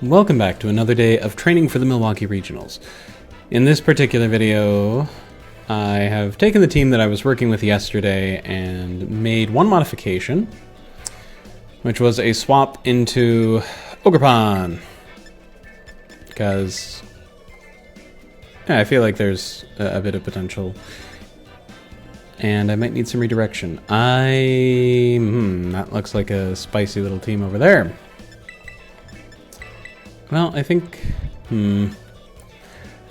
Welcome back to another day of training for the Milwaukee Regionals. In this particular video, I have taken the team that I was working with yesterday and made one modification, which was a swap into Pokémon. Because I feel like there's a bit of potential. And I might need some redirection. That looks like a spicy little team over there. Well, I think, I don't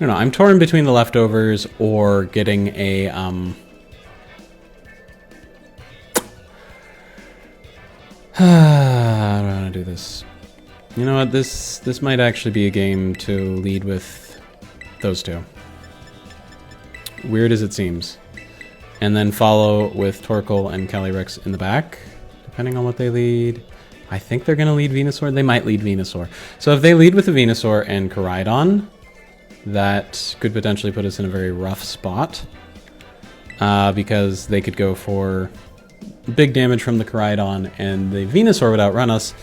know, I'm torn between the leftovers or getting a, I don't want to do this. You know what, this might actually be a game to lead with those two. Weird as it seems. And then follow with Torkoal and Calyrex in the back, depending on what they lead. I think they're going to lead Venusaur. They might lead Venusaur. So if they lead with the Venusaur and Koraidon, that could potentially put us in a very rough spot. Because they could go for big damage from the Koraidon, and the Venusaur would outrun us,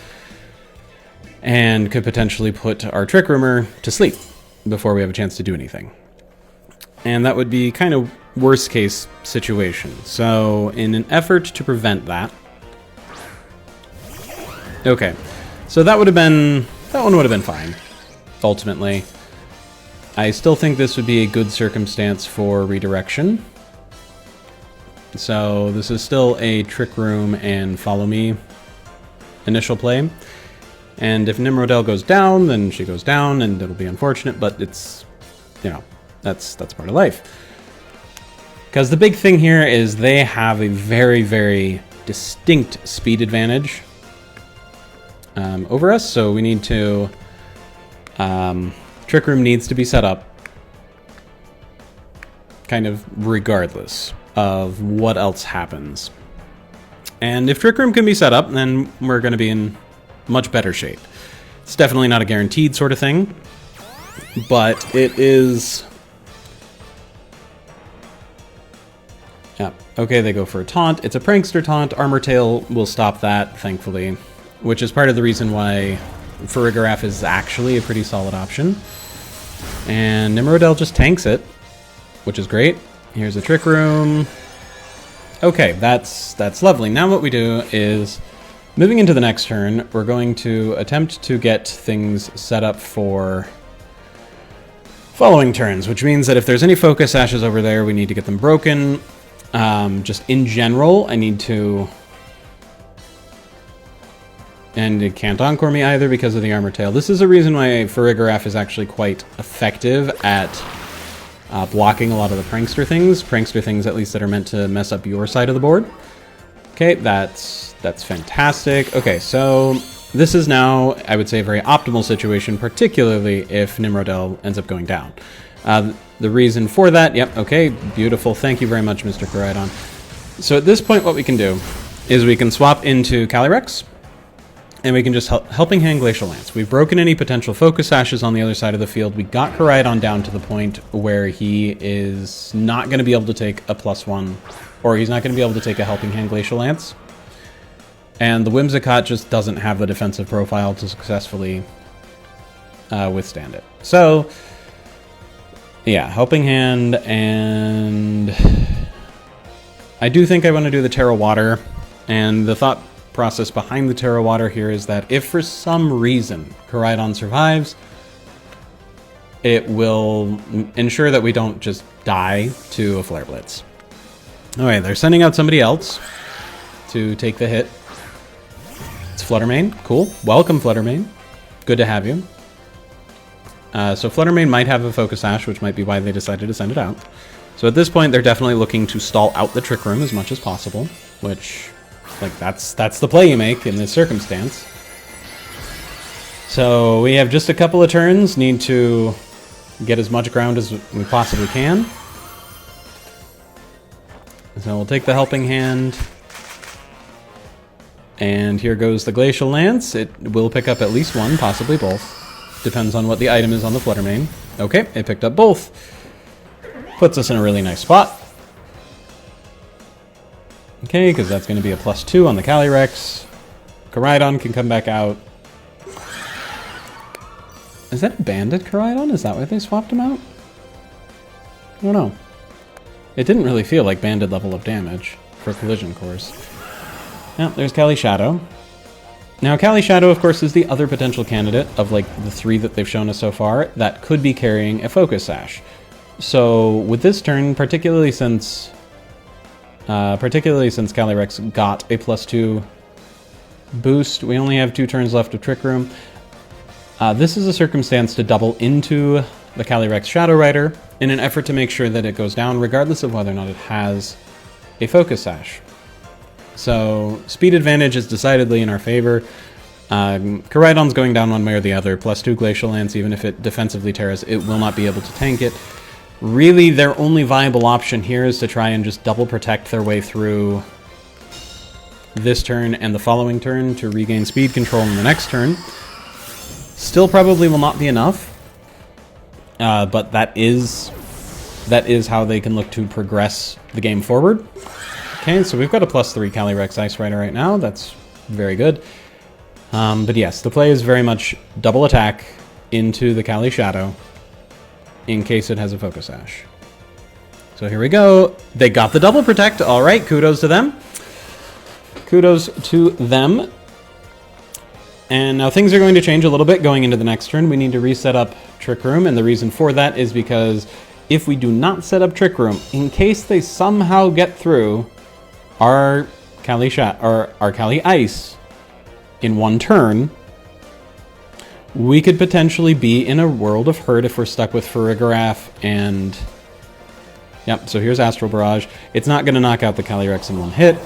and could potentially put our Trick Roomer to sleep before we have a chance to do anything. And that would be kind of worst case situation. So in an effort to prevent that, okay, so that one would have been fine, ultimately. I still think this would be a good circumstance for redirection. So this is still a Trick Room and Follow Me initial play. And if Nimrodel goes down, then she goes down, and it'll be unfortunate, but it's, you know, that's part of life. Because the big thing here is they have a very, very distinct speed advantage over us, so we need to, Trick Room needs to be set up kind of regardless of what else happens. And if Trick Room can be set up, then we're going to be in much better shape. It's definitely not a guaranteed sort of thing, but it is... Yeah, okay, they go for a taunt. It's a prankster taunt. Armor Tail will stop that, thankfully, which is part of the reason why Farigiraf is actually a pretty solid option. And Nimrodel just tanks it, which is great. Here's a Trick Room. Okay, that's lovely. Now what we do is, moving into the next turn, we're going to attempt to get things set up for following turns, which means that if there's any focus ashes over there, we need to get them broken. Just in general, I need to... And it can't Encore me either because of the Armor Tail. This is a reason why Farigiraf is actually quite effective at blocking a lot of the Prankster things. Prankster things, at least, that are meant to mess up your side of the board. Okay, that's fantastic. Okay, so this is now, I would say, a very optimal situation, particularly if Nimrodel ends up going down. The reason for that, yep, okay, beautiful. Thank you very much, Mr. Koraidon. So at this point, what we can do is we can swap into Calyrex, and we can just Helping Hand Glacial Lance. We've broken any potential focus ashes on the other side of the field. We got Koraidon down to the point where he is not going to be able to take a +1, or he's not going to be able to take a Helping Hand Glacial Lance. And the Whimsicott just doesn't have the defensive profile to successfully withstand it. So, yeah, Helping Hand, and I do think I want to do the Terra Water, and the thought process behind the Terra Water here is that if for some reason Koraidon survives, it will ensure that we don't just die to a Flare Blitz. Alright, they're sending out somebody else to take the hit. It's Fluttermane. Cool. Welcome, Fluttermane. Good to have you. So Fluttermane might have a Focus Sash, which might be why they decided to send it out. So at this point, they're definitely looking to stall out the Trick Room as much as possible, which, like, that's the play you make in this circumstance. So we have just a couple of turns, need to get as much ground as we possibly can. So we'll take the Helping Hand. And here goes the Glacial Lance. It will pick up at least one, possibly both. Depends on what the item is on the Fluttermane. Okay, it picked up both. Puts us in a really nice spot. Okay, because that's going to be a +2 on the Calyrex. Koraidon can come back out. Is that a banded Koraidon? Is that why they swapped him out? I don't know. It didn't really feel like banded level of damage for collision course. Yeah, there's Cali Shadow. Now, Cali Shadow, of course, is the other potential candidate of, like, the 3 that they've shown us so far that could be carrying a Focus Sash. So, with this turn, particularly since Calyrex got a +2 boost, we only have 2 turns left of Trick Room. This is a circumstance to double into the Calyrex Shadow Rider in an effort to make sure that it goes down, regardless of whether or not it has a Focus Sash. So, speed advantage is decidedly in our favor. Koraidon's going down one way or the other. +2 Glacial Lance, even if it defensively tears, it will not be able to tank it. Really, their only viable option here is to try and just double protect their way through this turn and the following turn to regain speed control in the next turn. Still probably will not be enough, but that is how they can look to progress the game forward. Okay, so we've got a +3 Calyrex Ice Rider right now. That's very good. But yes, the play is very much double attack into the Cali Shadow in case it has a Focus Sash. So here we go. They got the double protect. All right, kudos to them. Kudos to them. And now things are going to change a little bit going into the next turn. We need to reset up Trick Room, and the reason for that is because if we do not set up Trick Room, in case they somehow get through our Cali Ice in one turn, we could potentially be in a world of hurt if we're stuck with Farigiraf and... Yep, so here's Astral Barrage. It's not going to knock out the Calyrex in one hit.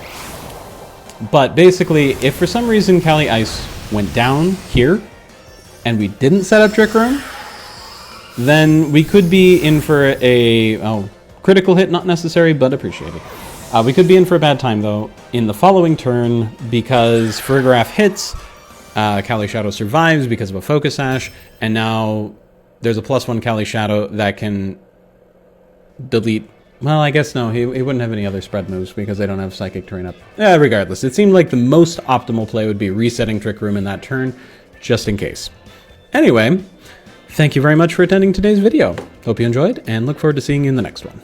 But basically, if for some reason Cali Ice went down here, and we didn't set up Trick Room, then we could be in for a... critical hit, not necessary, but appreciated. We could be in for a bad time, though, in the following turn, because Farigiraf hits, Cali Shadow survives because of a Focus Sash, and now there's a +1 Cali Shadow that can delete... Well, I guess no, he wouldn't have any other spread moves because they don't have Psychic Terrain up. Regardless, it seemed like the most optimal play would be resetting Trick Room in that turn, just in case. Anyway, thank you very much for attending today's video. Hope you enjoyed, and look forward to seeing you in the next one.